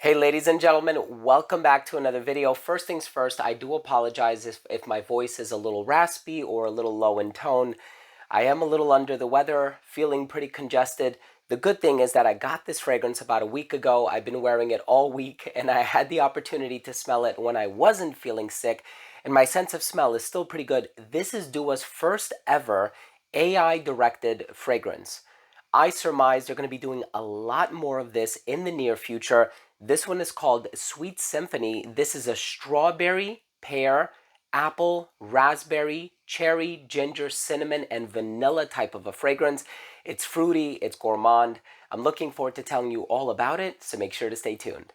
Hey ladies and gentlemen, welcome back to another video. First things first, I do apologize if my voice is a little raspy or a little low in tone. I am a little under the weather, feeling pretty congested. The good thing is that I got this fragrance about a week ago. I've been wearing it all week and I had the opportunity to smell it when I wasn't feeling sick, and my sense of smell is still pretty good. This is Dua's first ever AI-directed fragrance. I surmise they're going to be doing a lot more of this in the near future. This one is called Sweet Symphony. This is a strawberry, pear, apple, raspberry, cherry, ginger, cinnamon, and vanilla type of a fragrance. It's fruity, it's gourmand. I'm looking forward to telling you all about it, so make sure to stay tuned.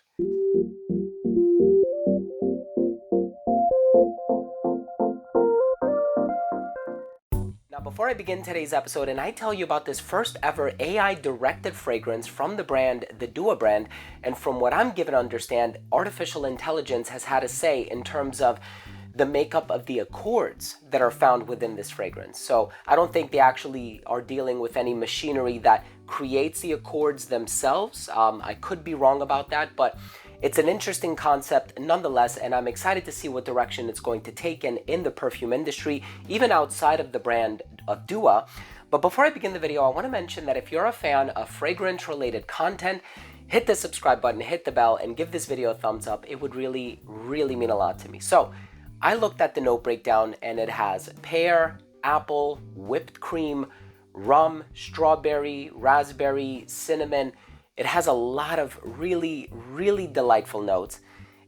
Now, before I begin today's episode and I tell you about this first ever AI directed fragrance from the brand, the Dua brand, and from what I'm given to understand, artificial intelligence has had a say in terms of the makeup of the accords that are found within this fragrance. So I don't think they actually are dealing with any machinery that creates the accords themselves. I could be wrong about that, but it's an interesting concept nonetheless, and I'm excited to see what direction it's going to take in the perfume industry, even outside of the brand of Dua. But before I begin the video, I want to mention that if you're a fan of fragrance-related content, hit the subscribe button, hit the bell, and give this video a thumbs up. It would really, really mean a lot to me. So I looked at the note breakdown, and it has pear, apple, whipped cream, rum, strawberry, raspberry, cinnamon. It has a lot of really, really delightful notes.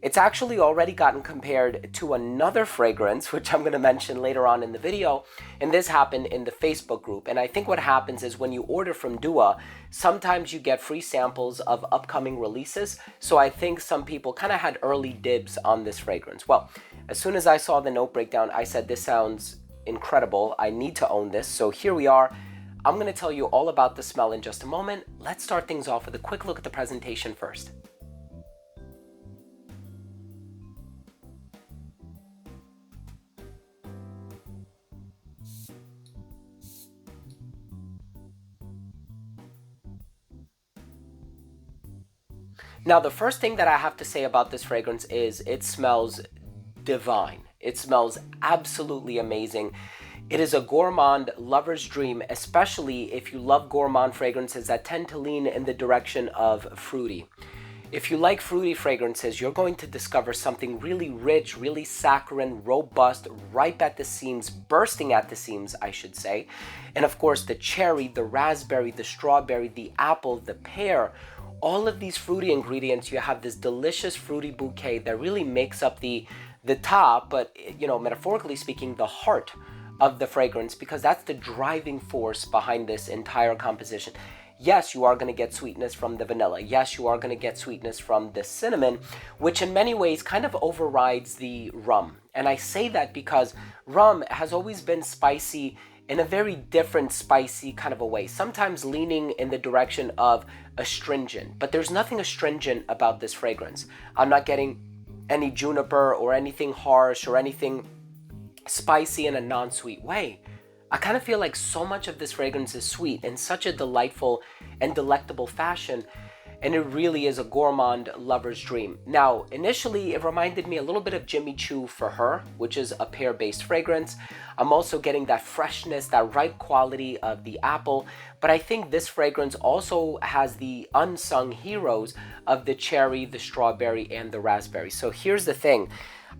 It's actually already gotten compared to another fragrance, which I'm going to mention later on in the video. And this happened in the Facebook group. And I think what happens is when you order from Dua, sometimes you get free samples of upcoming releases. So I think some people kind of had early dibs on this fragrance. Well, as soon as I saw the note breakdown, I said, this sounds incredible. I need to own this. So here we are. I'm going to tell you all about the smell in just a moment. Let's start things off with a quick look at the presentation first. Now, the first thing that I have to say about this fragrance is it smells divine. It smells absolutely amazing. It is a gourmand lover's dream, especially if you love gourmand fragrances that tend to lean in the direction of fruity. If you like fruity fragrances, you're going to discover something really rich, really saccharine, robust, ripe at the seams, bursting at the seams, I should say. And of course, the cherry, the raspberry, the strawberry, the apple, the pear, all of these fruity ingredients, you have this delicious fruity bouquet that really makes up the top, but metaphorically speaking, the heart of the fragrance, because that's the driving force behind this entire composition. Yes, you are going to get sweetness from the vanilla. Yes, you are going to get sweetness from the cinnamon, which in many ways kind of overrides the rum. And I say that because rum has always been spicy in a very different spicy kind of a way, sometimes leaning in the direction of astringent. But there's nothing astringent about this fragrance. I'm not getting any juniper or anything harsh or anything spicy in a non-sweet way. I kind of feel like so much of this fragrance is sweet in such a delightful and delectable fashion, and it really is a gourmand lover's dream. Now, initially, it reminded me a little bit of Jimmy Choo For Her, which is a pear-based fragrance. I'm also getting that freshness, that ripe quality of the apple, but I think this fragrance also has the unsung heroes of the cherry, the strawberry, and the raspberry. So here's the thing.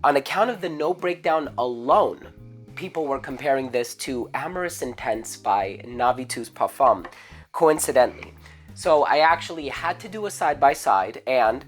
On account of the note breakdown alone, people were comparing this to Amorous Intense by Navitus Parfum, coincidentally. So I actually had to do a side-by-side, and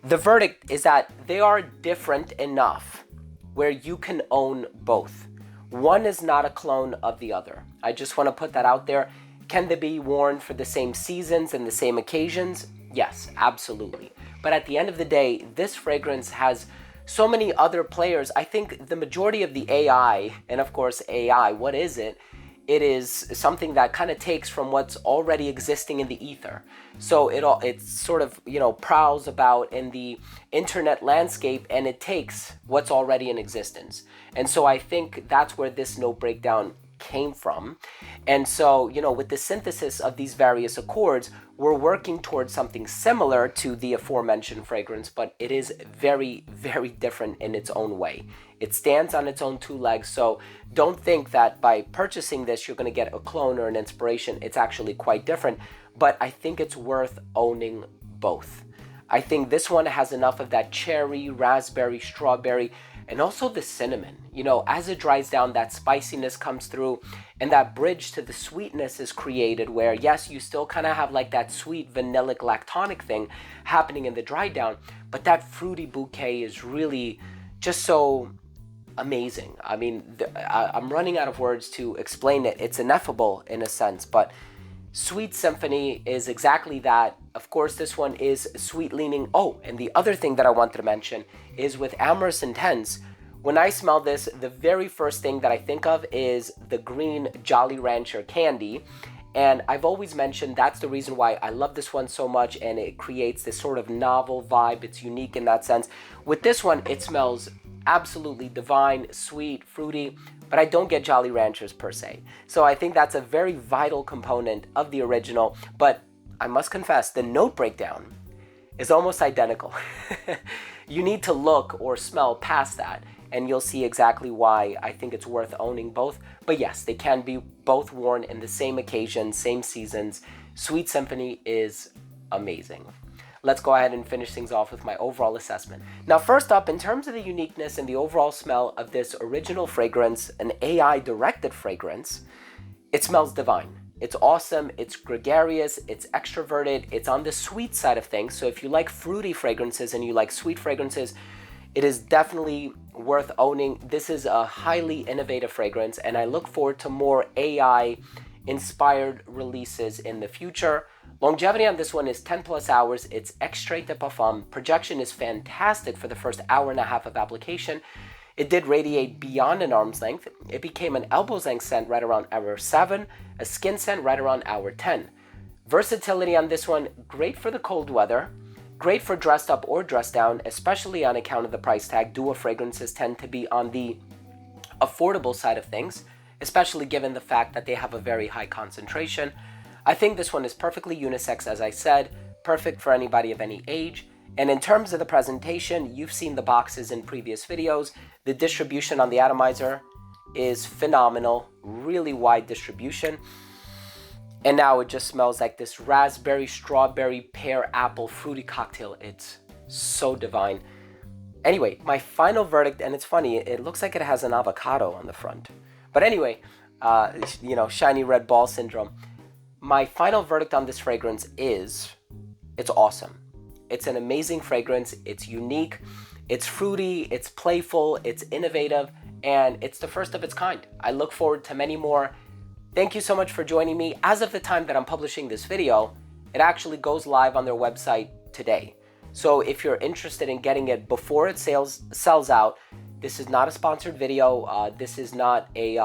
the verdict is that they are different enough where you can own both. One is not a clone of the other. I just want to put that out there. Can they be worn for the same seasons and the same occasions? Yes, absolutely. But at the end of the day, this fragrance has so many other players. I think the majority of the AI, and of course AI, what is it? It is something that kind of takes from what's already existing in the ether. So it sort of, prowls about in the internet landscape, and it takes what's already in existence. And so I think that's where this note breakdown came from. And so, with the synthesis of these various accords, we're working towards something similar to the aforementioned fragrance, but it is very, very different in its own way. It stands on its own two legs, so don't think that by purchasing this, you're going to get a clone or an inspiration. It's actually quite different, but I think it's worth owning both. I think this one has enough of that cherry, raspberry, strawberry, and also the cinnamon. As it dries down, that spiciness comes through, and that bridge to the sweetness is created where, yes, you still kind of have like that sweet vanillic lactonic thing happening in the dry down, but that fruity bouquet is really just so amazing. I mean, I'm running out of words to explain it. It's ineffable in a sense, but Sweet Symphony is exactly that. Of course, this one is sweet leaning. Oh, and the other thing that I wanted to mention is with Amorous Intense, when I smell this, the very first thing that I think of is the green Jolly Rancher candy. And I've always mentioned that's the reason why I love this one so much, and it creates this sort of novel vibe. It's unique in that sense. With this one, it smells absolutely divine, sweet, fruity, but I don't get Jolly Ranchers per se. So I think that's a very vital component of the original, but I must confess, the note breakdown is almost identical. You need to look or smell past that, and you'll see exactly why I think it's worth owning both. But yes, they can be both worn in the same occasions, same seasons. Sweet Symphony is amazing. Let's go ahead and finish things off with my overall assessment. Now, first up, in terms of the uniqueness and the overall smell of this original fragrance, an AI-directed fragrance, it smells divine. It's awesome, it's gregarious, it's extroverted, it's on the sweet side of things. So if you like fruity fragrances and you like sweet fragrances, it is definitely worth owning. This is a highly innovative fragrance, and I look forward to more AI-inspired releases in the future. Longevity on this one is 10 plus hours. It's extrait de parfum. Projection is fantastic for the first hour and a half of application. It did radiate beyond an arm's length. It became an elbow's length scent right around hour 7, a skin scent right around hour 10. Versatility on this one, great for the cold weather, great for dressed up or dressed down, especially on account of the price tag. Duo fragrances tend to be on the affordable side of things, especially given the fact that they have a very high concentration. I think this one is perfectly unisex, as I said, perfect for anybody of any age. And in terms of the presentation, you've seen the boxes in previous videos. The distribution on the atomizer is phenomenal, really wide distribution. And now it just smells like this raspberry, strawberry, pear, apple, fruity cocktail. It's so divine. Anyway, my final verdict, and it's funny, it looks like it has an avocado on the front. But anyway, shiny red ball syndrome. My final verdict on this fragrance is, it's awesome. It's an amazing fragrance. It's unique. It's fruity. It's playful. It's innovative. And it's the first of its kind. I look forward to many more. Thank you so much for joining me. As of the time that I'm publishing this video, it actually goes live on their website today. So if you're interested in getting it before it sells out, this is not a sponsored video. This is not a...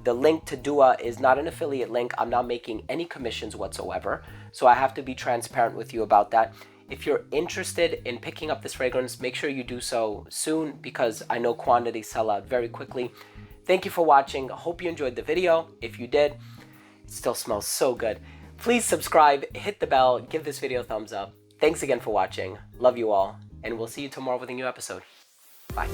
The link to Dua is not an affiliate link. I'm not making any commissions whatsoever. So I have to be transparent with you about that. If you're interested in picking up this fragrance, make sure you do so soon because I know quantities sell out very quickly. Thank you for watching. I hope you enjoyed the video. If you did, it still smells so good. Please subscribe, hit the bell, give this video a thumbs up. Thanks again for watching. Love you all, and we'll see you tomorrow with a new episode. Bye.